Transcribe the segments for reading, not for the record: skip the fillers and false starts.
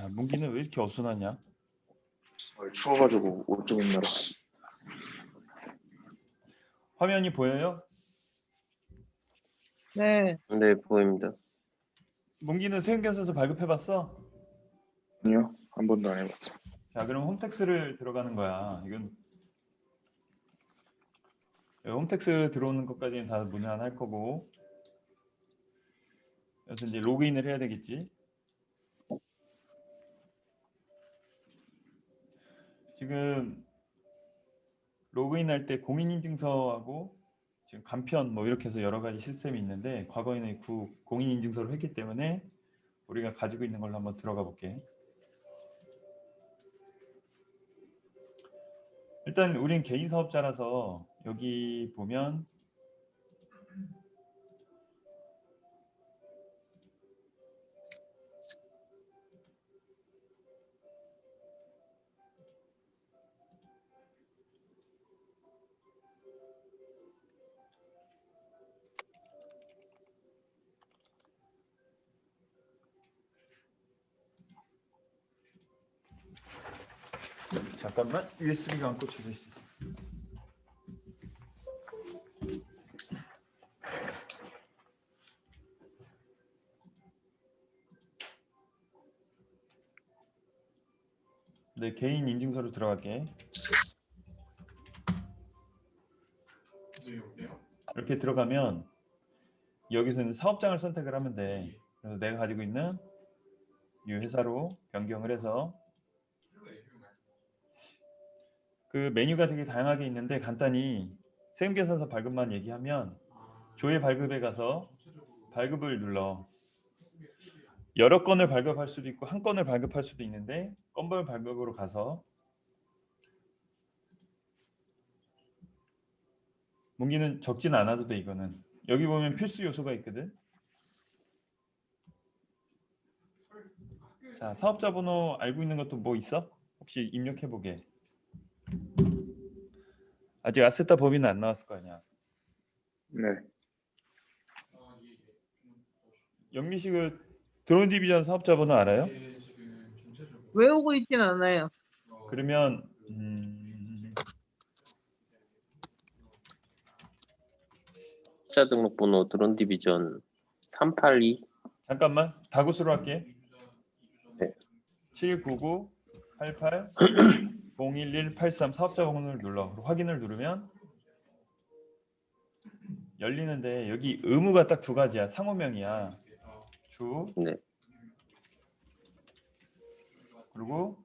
문기는 왜 이렇게 어수선하냐? 추워가지고 옷 좀 입느라. 화면이 보여요? 네. 네, 보입니다. 문기는 세운견서에서 발급해봤어? 아니요, 한 번도 안 해봤어. 자, 그럼 홈택스를 들어가는 거야. 이건 홈택스 들어오는 것까지는 다 무난할 거고, 그래서 이제 로그인을 해야 되겠지. 지금 로그인할 때 공인인증서하고 지금 간편 뭐 이렇게 해서 여러 가지 시스템이 있는데, 과거에는 공인인증서로 했기 때문에 우리가 가지고 있는 걸로 한번 들어가 볼게. 일단 우린 개인 사업자라서 여기 보면 잠깐만, USB가 안 꽂혀져 있어. 네, 개인 인증서로 들어갈게. 이렇게 들어가면 여기서 이제 사업장을 선택을 하면 돼. 그래서 내가 가지고 있는 이 회사로 변경을 해서 그 메뉴가 되게 다양하게 있는데, 간단히 세금계산서 발급만 얘기하면 조회 발급에 가서 발급을 눌러. 여러 건을 발급할 수도 있고 한 건을 발급할 수도 있는데, 건별 발급으로 가서 문기는 적진 않아도 돼. 이거는 여기 보면 필수 요소가 있거든. 자, 사업자 번호 알고 있는 것도 뭐 있어? 혹시 입력해 보게. 아직 아세타 범위는 안 나왔을 거 아니야. 네, 영미씨 그 드론 디비전 사업자 번호 알아요? 외우고 있진 않아요. 그러면 자 등록번호 드론 디비전 382. 잠깐만, 다구수로 할게. 네. 799-88-011-83 사업자 번호를 눌러. 확인을 누르면 열리는데, 여기 의무가 딱 두 가지야. 상호명이야. 주 네. 그리고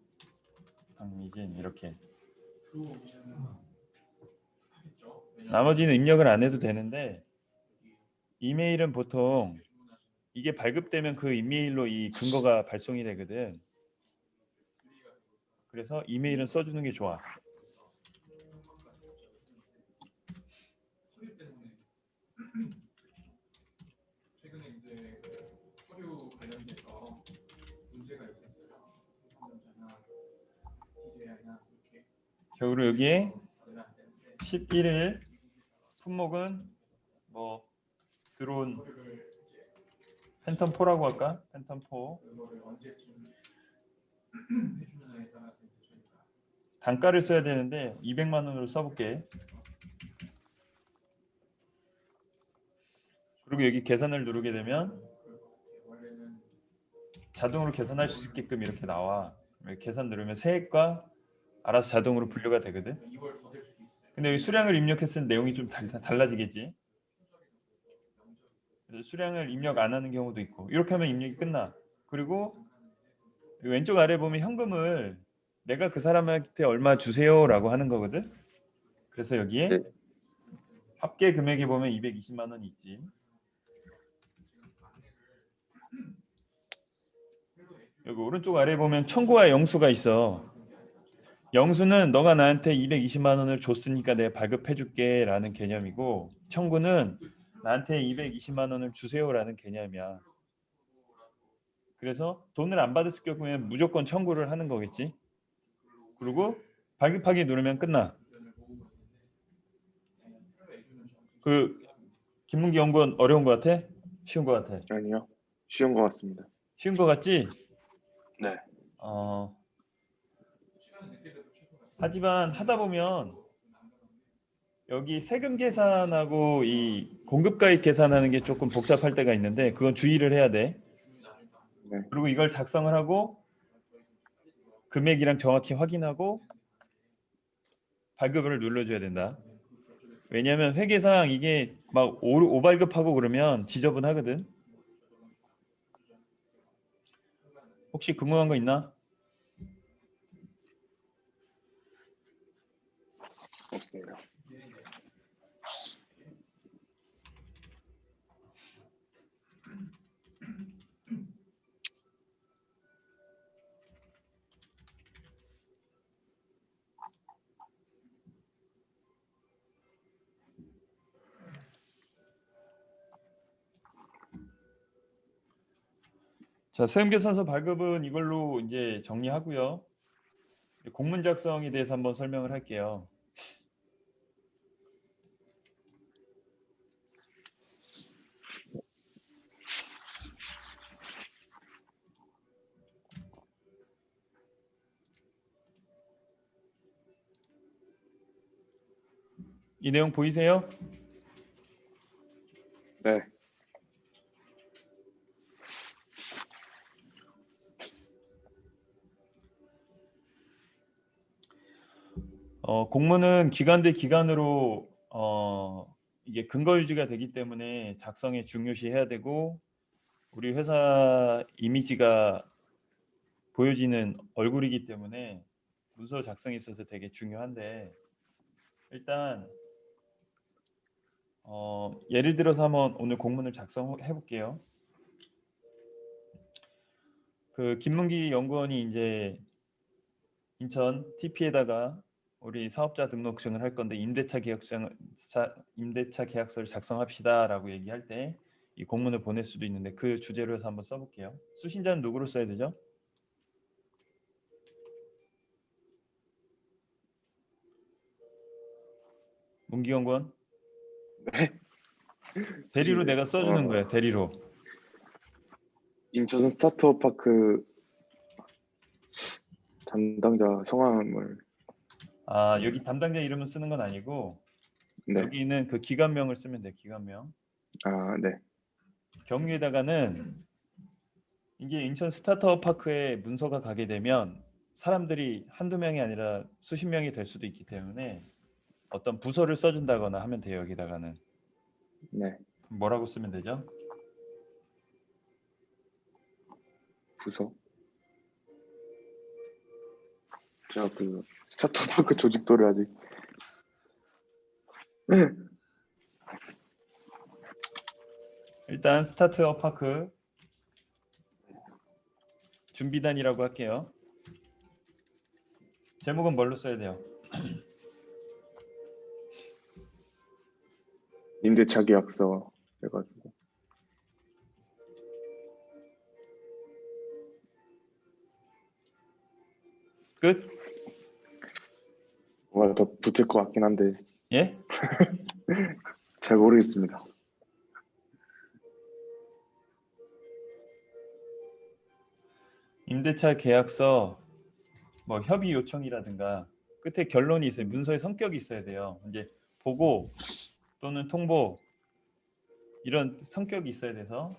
강미진 이렇게. 나머지는 입력을 안 해도 되는데, 이메일은 보통 이게 발급되면 그 이메일로 이 근거가 발송이 되거든. 그래서 이메일은 써주는 게 좋아. 그리고 여기에 11일 품목은 뭐 드론 팬텀4라고 할까? 팬텀4. 단가를 써야 되는데 200만 원으로 써볼게. 그리고 여기 계산을 누르게 되면 자동으로 계산할 수 있게끔 이렇게 나와. 계산 누르면 세액과 알아서 자동으로 분류가 되거든. 근데 여기 수량을 입력했을 때 내용이 좀 달라지겠지. 그래서 수량을 입력 안 하는 경우도 있고, 이렇게 하면 입력이 끝나. 그리고 왼쪽 아래 보면 현금을 내가 그 사람한테 얼마 주세요 라고 하는 거거든. 그래서 여기에 네. 합계 금액에 보면 220만 원이 있지. 여기 오른쪽 아래 보면 청구와 영수가 있어. 영수는 너가 나한테 220만 원을 줬으니까 내가 발급해 줄게 라는 개념이고, 청구는 나한테 220만 원을 주세요 라는 개념이야. 그래서 돈을 안 받았을 경우에는 무조건 청구를 하는 거겠지. 그리고 발급하기 누르면 끝나. 그 김문기 연구원 어려운 거 같아? 쉬운 거 같아? 아니요, 쉬운 것 같습니다. 쉬운 거 같지? 네. 하지만 하다 보면 여기 세금 계산하고 이 공급가입 계산하는 게 조금 복잡할 때가 있는데 그건 주의를 해야 돼. 네. 그리고 이걸 작성을 하고 금액이랑 정확히 확인하고 발급을 눌러줘야 된다. 왜냐하면 회계상 이게 막 오발급하고 그러면 지저분하거든. 혹시 궁금한 거 있나? 없습니다. 자, 세금계산서 발급은 이걸로 이제 정리하고요. 공문 작성에 대해서 한번 설명을 할게요. 이 내용 보이세요? 네. 공문은 기간 대 기간으로 이게 근거 유지가 되기 때문에 작성에 중요시해야 되고 우리 회사 이미지가 보여지는 얼굴이기 때문에 문서 작성에 있어서 되게 중요한데 일단 예를 들어서 한번 오늘 공문을 작성해 볼게요. 그 김문기 연구원이 이제 인천 TP에다가 우리 사업자 등록증을 할 건데 임대차 계약서를 작성합시다라고 얘기할 때 이 공문을 보낼 수도 있는데 그 주제로 해서 한번 써볼게요. 수신자는 누구로 써야 되죠? 문기 연구원? 네. 대리로 내가 써주는 어, 거예요. 대리로. 인천 스타트업 파크 담당자 성함을. 아 여기 담당자 이름을 쓰는 건 아니고 네. 여기는 그 기관명을 쓰면 돼. 기관명. 아, 네. 경위에다가는 이게 인천 스타트업 파크에 문서가 가게 되면 사람들이 한두 명이 아니라 수십 명이 될 수도 있기 때문에 어떤 부서를 써준다거나 하면 돼요. 여기다가는 네. 뭐라고 쓰면 되죠? 부서. 제가 그 스타트업 파크 조직도를 아직. 네. 일단 스타트업 파크 준비단이라고 할게요. 제목은 뭘로 써야 돼요? 임대차 계약서 해가지고. 끝? 뭐가 더 붙을 것 같긴 한데 예? 잘 모르겠습니다. 임대차 계약서 뭐 협의 요청이라든가 끝에 결론이 있어요. 문서의 성격이 있어야 돼요. 이제 보고 또는 통보 이런 성격이 있어야 돼서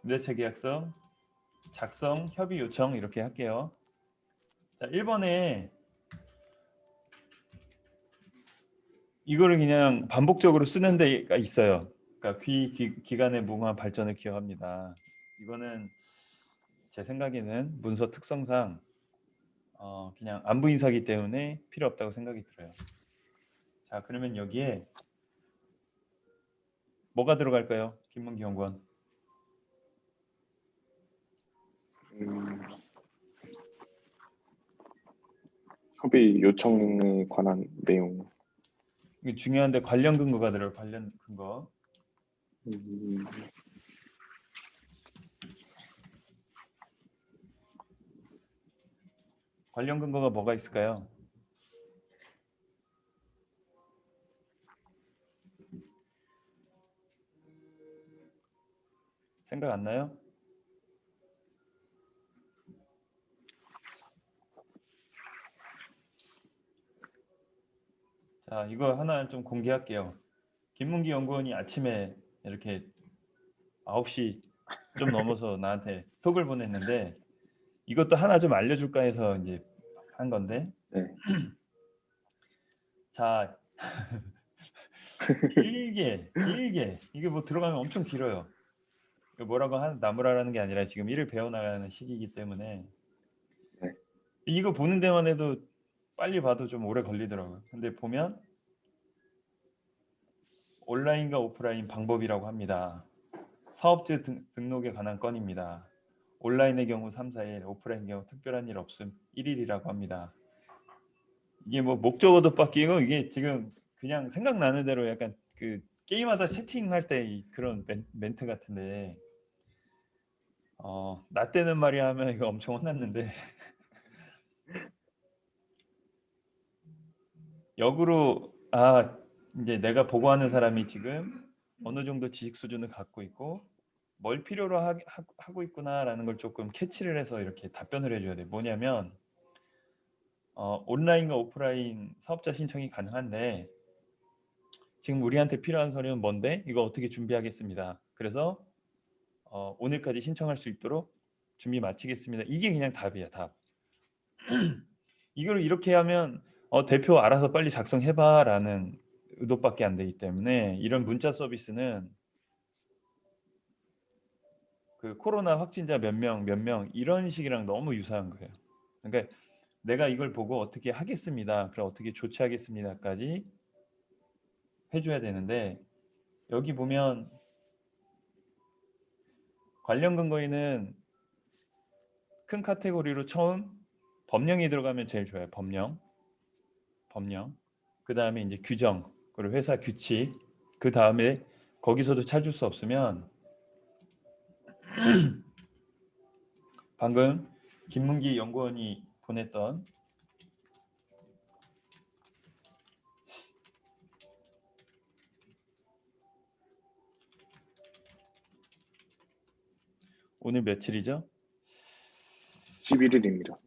임대차 계약서 작성 협의 요청 이렇게 할게요. 자, 1번에 이거를 그냥 반복적으로 쓰는 데가 있어요. 그러니까 기간의 무궁한 발전을 기여합니다. 이거는 제 생각에는 문서 특성상 그냥 안부 인사기 때문에 필요 없다고 생각이 들어요. 자, 그러면 여기에 뭐가 들어갈까요? 김문기 연구원. 협의 요청에 관한 내용. 이게 중요한데 관련 근거가 들어요. 관련 근거. 음, 관련 근거가 뭐가 있을까요? 생각 안 나요? 자, 이거 하나 좀 공개할게요. 김문기 연구원이 아침에 이렇게 9시 좀 넘어서 나한테 톡을 보냈는데 이것도 하나 좀 알려줄까 해서 이제 한 건데 네. 자 길게 이게 뭐 들어가면 엄청 길어요. 이거 뭐라고 나무라라는 게 아니라 지금 일을 배워나가는 시기이기 때문에 네. 이거 보는 데만 해도 빨리 봐도 좀 오래 걸리더라고요. 근데 보면 온라인과 오프라인 방법이라고 합니다. 사업체 등록에 관한 건입니다. 온라인의 경우 3, 4일, 오프라인 경우 특별한 일 없음 1일이라고 합니다. 이게 뭐 목적어도 바뀌고 이게 지금 그냥 생각나는 대로 약간 그 게임하다 채팅할 때 그런 멘트 같은데 나 때는 말이야 하면 이거 엄청 혼났는데 역으로 이제 내가 보고하는 사람이 지금 어느 정도 지식 수준을 갖고 있고 뭘 필요로 하고 있구나라는 걸 조금 캐치를 해서 이렇게 답변을 해줘야 돼. 뭐냐면 온라인과 오프라인 사업자 신청이 가능한데 지금 우리한테 필요한 서류는 뭔데? 이거 어떻게 준비하겠습니다. 그래서 오늘까지 신청할 수 있도록 준비 마치겠습니다. 이게 그냥 답이야, 답. 이걸 이렇게 하면 대표 알아서 빨리 작성해봐라는 의도밖에 안 되기 때문에 이런 문자 서비스는 그 코로나 확진자 몇 명 이런 식이랑 너무 유사한 거예요. 그러니까 내가 이걸 보고 어떻게 하겠습니다. 그럼 어떻게 조치하겠습니다까지 해줘야 되는데 여기 보면 관련 근거에는 큰 카테고리로 처음 법령이 들어가면 제일 좋아요. 법령. 그 다음에 이제 규정, 그리고 회사 규칙. 그 다음에 거기서도 찾을 수 없으면 방금 김문기 연구원이 보냈던 오늘 며칠이죠? 11일입니다.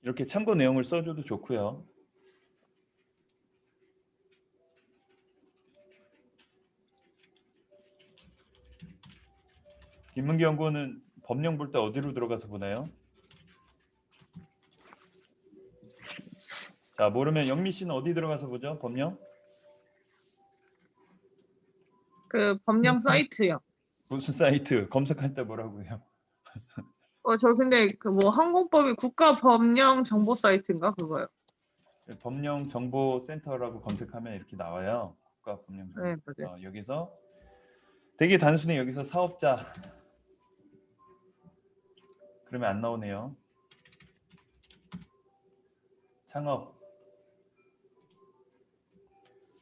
이렇게 참고 내용을 써줘도 좋고요. 김문기 연구원은 법령 볼 때 어디로 들어가서 보나요? 자, 모르면 영미 씨는 어디 들어가서 보죠? 법령? 그 법령 사이트요. 무슨 사이트? 검색할 때 뭐라고 해요? 저 근데 그 뭐 항공법이 국가법령 정보 사이트인가 그거요. 법령정보센터라고 검색하면 이렇게 나와요. 국가법령정보. 네, 맞아요. 여기서 되게 단순히 여기서 사업자 그러면 안 나오네요. 창업.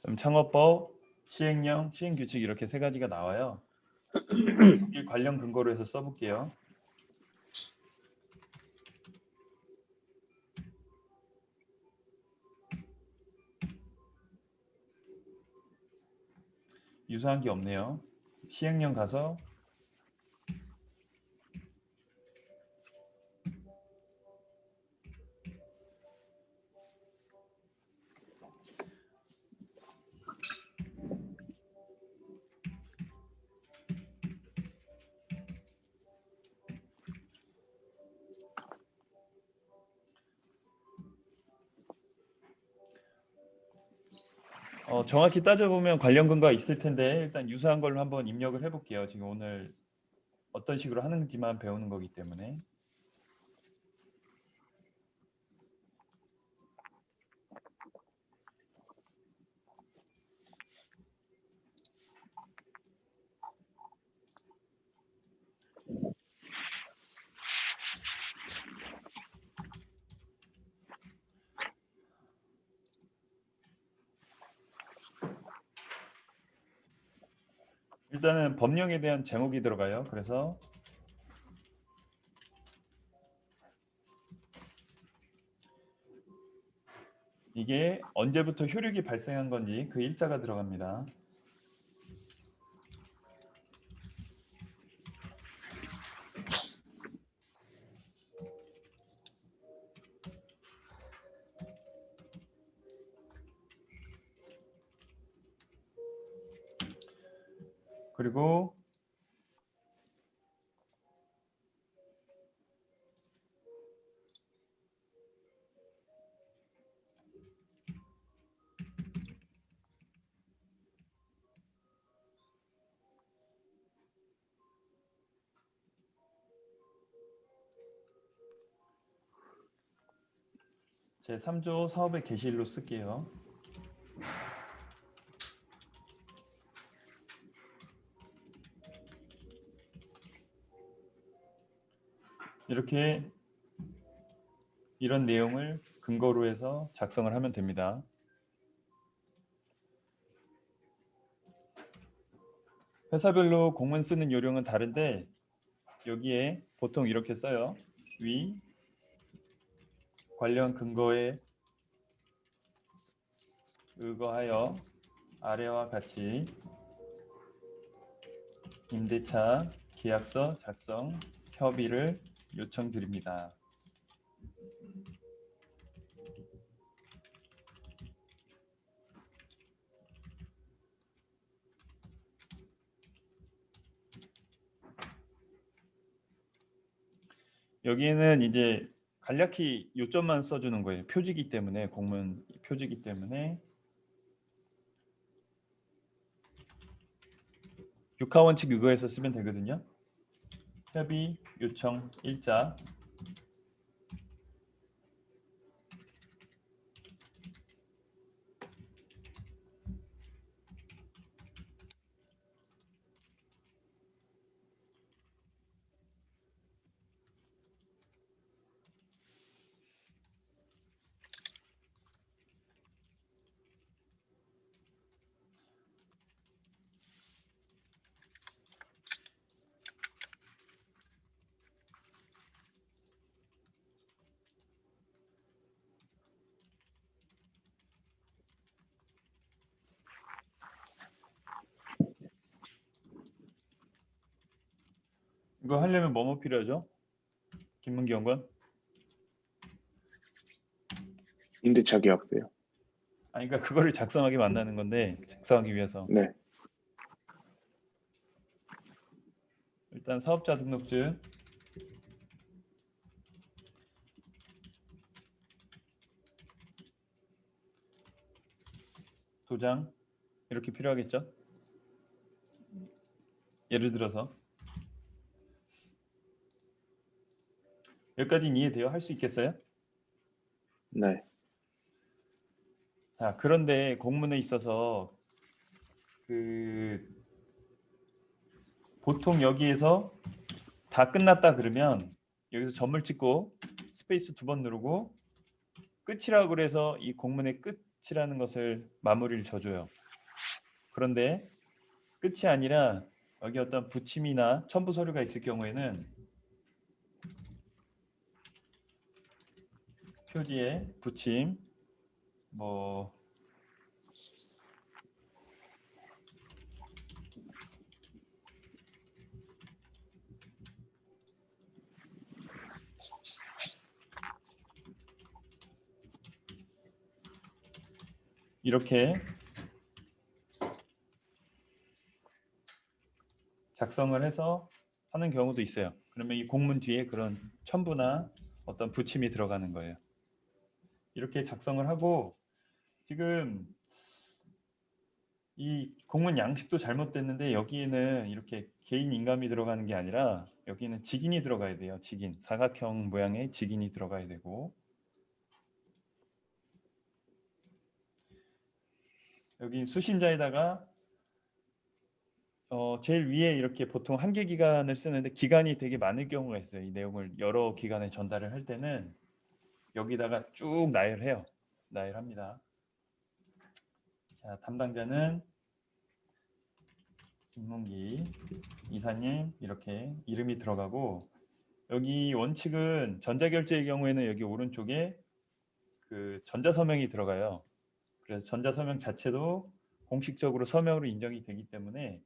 그럼 창업법, 시행령, 시행규칙 이렇게 세 가지가 나와요. 이 관련 근거로 해서 써볼게요. 유사한 게 없네요. 시행령 가서 정확히 따져보면 관련 근거가 있을 텐데 일단 유사한 걸로 한번 입력을 해볼게요. 지금 오늘 어떤 식으로 하는지만 배우는 거기 때문에. 일단은 법령에 대한 제목이 들어가요. 그래서 이게 언제부터 효력이 발생한 건지 그 일자가 들어갑니다. 그리고 제 3조 사업의 개시일로 쓸게요. 이렇게 이런 내용을 근거로 해서 작성을 하면 됩니다. 회사별로 공문 쓰는 요령은 다른데 여기에 보통 이렇게 써요. 위 관련 근거에 의거하여 아래와 같이 임대차 계약서 작성 협의를 요청드립니다. 여기에는 이제 간략히 요점만 써주는 거예요. 표지기 때문에 공문 표지기 때문에 육하 원칙 의거해서 쓰면 되거든요. 협의 요청 일자 이거 하려면 뭐뭐 필요하죠? 김문기 연구원? 임대차 계약서요. 아니 그러니까 그거를 작성하게 만드는 건데 작성하기 위해서 네. 일단 사업자 등록증 도장 이렇게 필요하겠죠? 예를 들어서 여기까지는 이해돼요? 할 수 있겠어요? 네. 자, 그런데 공문에 있어서 보통 여기에서 다 끝났다 그러면 여기서 점을 찍고 스페이스 2번 누르고 끝이라고 그래서 이 공문의 끝이라는 것을 마무리를 져줘요. 그런데 끝이 아니라 여기 어떤 붙임이나 첨부 서류가 있을 경우에는 표지에 붙임 뭐 이렇게 작성을 해서 하는 경우도 있어요. 그러면 이 공문 뒤에 그런 첨부나 어떤 붙임이 들어가는 거예요. 이렇게 작성을 하고 지금 이 공문 양식도 잘못됐는데 여기에는 이렇게 개인 인감이 들어가는 게 아니라 여기는 직인이 들어가야 돼요. 직인. 사각형 모양의 직인이 들어가야 되고 여기 수신자에다가 제일 위에 이렇게 보통 한계 기간을 쓰는데 기간이 되게 많을 경우가 있어요. 이 내용을 여러 기간에 전달을 할 때는 여기다가 쭉 나열해요. 나열합니다. 자, 담당자는 김문기 이사님 이렇게 이름이 들어가고 여기 원칙은 전자결제의 경우에는 여기 오른쪽에 그 전자서명이 들어가요. 그래서 전자서명 자체도 공식적으로 서명으로 인정이 되기 때문에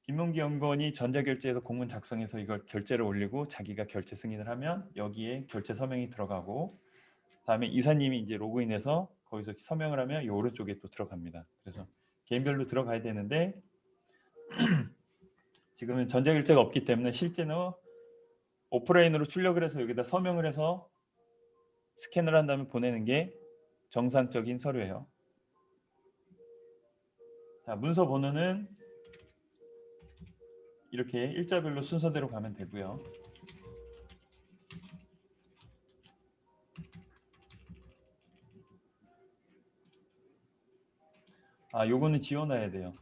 김문기 연구원이 전자결제에서 공문 작성해서 이걸 결제를 올리고 자기가 결제 승인을 하면 여기에 결제 서명이 들어가고 다음에 이사님이 이제 로그인해서 거기서 서명을 하면 이 오른쪽에 또 들어갑니다. 그래서 개인별로 들어가야 되는데 지금은 전자결제가 없기 때문에 실제는 오프라인으로 출력을 해서 여기다 서명을 해서 스캔을 한 다음에 보내는 게 정상적인 서류예요. 자, 문서 번호는 이렇게 일자별로 순서대로 가면 되고요. 아, 요거는 지워놔야 돼요.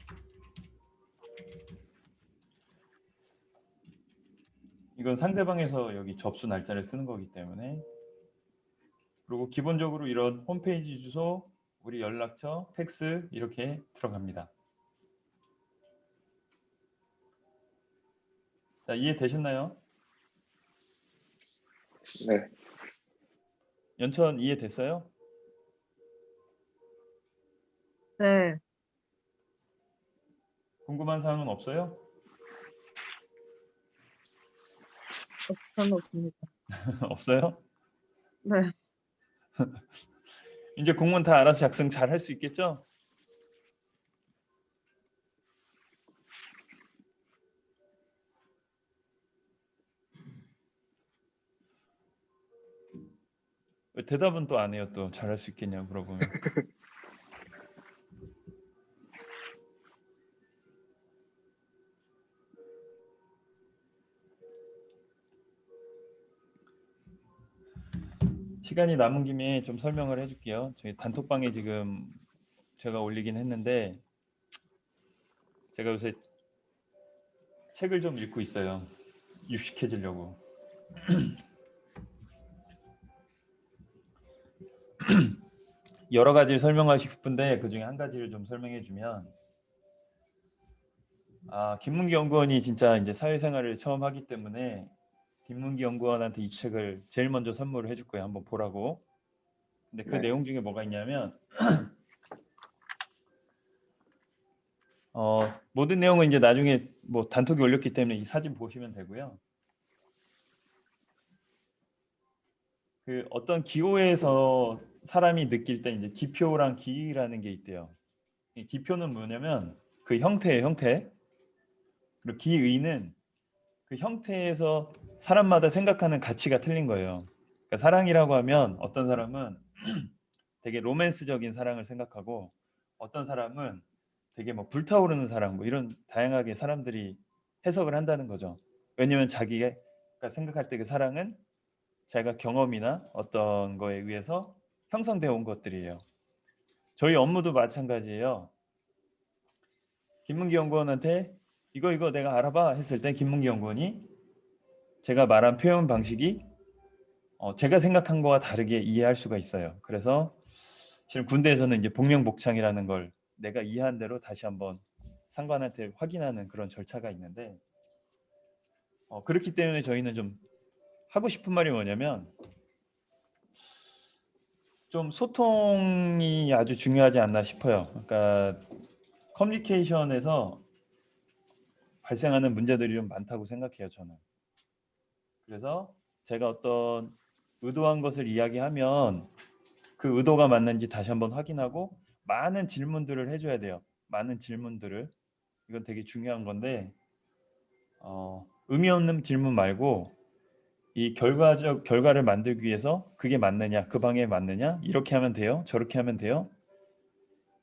이건 상대방에서 여기 접수 날짜를 쓰는 거기 때문에. 그리고 기본적으로 이런 홈페이지 주소, 우리 연락처, 팩스 이렇게 들어갑니다. 자, 이해되셨나요? 네. 연천 이해됐어요? 네. 궁금한 사항은 없어요? 저는 없습니다. 없어요? 네. 이제 공무원 다 알아서 작성 잘 할 수 있겠죠? 왜 대답은 또 안 해요? 또 잘할 수 있겠냐고 물어보면. 시간이 남은 김에 좀 설명을 해줄게요. 저희 단톡방에 지금 제가 올리긴 했는데 제가 요새 책을 좀 읽고 있어요. 유식해지려고. 여러 가지를 설명하고 싶은데 그 중에 한 가지를 좀 설명해 주면, 김문기 연구원이 진짜 이제 사회생활을 처음 하기 때문에 김문기 연구원한테 이 책을 제일 먼저 선물을 해줄 거예요. 한번 보라고. 근데 그 네. 내용 중에 뭐가 있냐면 모든 내용은 이제 나중에 뭐 단톡에 올렸기 때문에 이 사진 보시면 되고요. 그 어떤 기호에서 사람이 느낄 때 이제 기표랑 기의라는 게 있대요. 이 기표는 뭐냐면 그 형태예요, 형태. 그리고 기의는 그 형태에서 사람마다 생각하는 가치가 틀린 거예요. 그러니까 사랑이라고 하면 어떤 사람은 되게 로맨스적인 사랑을 생각하고 어떤 사람은 되게 뭐 불타오르는 사랑 뭐 이런 다양하게 사람들이 해석을 한다는 거죠. 왜냐면 자기가 생각할 때 그 사랑은 자기가 경험이나 어떤 거에 의해서 형성되어 온 것들이에요. 저희 업무도 마찬가지예요. 김문기 연구원한테 이거 내가 알아봐 했을 때 김문기 연구원이 제가 말한 표현 방식이 제가 생각한 거와 다르게 이해할 수가 있어요. 그래서 실은 군대에서는 이제 복명복창이라는 걸 내가 이해한 대로 다시 한번 상관한테 확인하는 그런 절차가 있는데 그렇기 때문에 저희는 좀 하고 싶은 말이 뭐냐면 좀 소통이 아주 중요하지 않나 싶어요. 그러니까 커뮤니케이션에서 발생하는 문제들이 좀 많다고 생각해요, 저는. 그래서 제가 어떤 의도한 것을 이야기하면 그 의도가 맞는지 다시 한번 확인하고 많은 질문들을 해줘야 돼요. 많은 질문들을. 이건 되게 중요한 건데 의미 없는 질문 말고 이 결과를 만들기 위해서 그게 맞느냐, 그 방향에 맞느냐, 이렇게 하면 돼요, 저렇게 하면 돼요.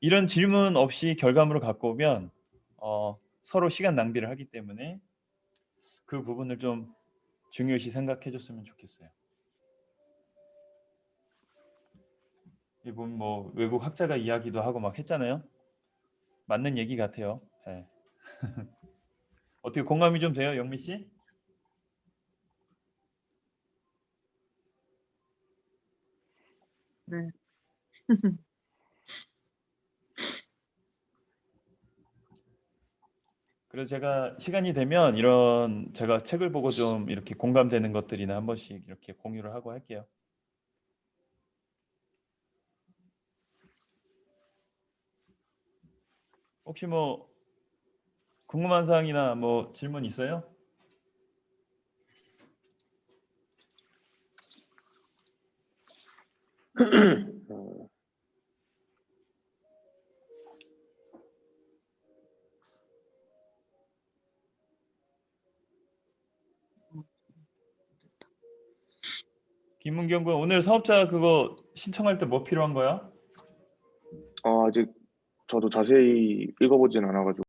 이런 질문 없이 결과물을 갖고 오면 서로 시간 낭비를 하기 때문에 그 부분을 좀 중요시 생각해 줬으면 좋겠어요. 이분 뭐 외국 학자가 이야기도 하고 막 했잖아요. 맞는 얘기 같아요. 네. 어떻게 공감이 좀 돼요, 영미 씨? 네. 그래서 제가 시간이 되면 이런 제가 책을 보고 좀 이렇게 공감되는 것들이나 한 번씩 이렇게 공유를 하고 할게요. 혹시 뭐 궁금한 사항이나 뭐 질문 있어요? 김문경 군 오늘 사업자 그거 신청할 때 뭐 필요한 거야? 아직 저도 자세히 읽어보진 않아가지고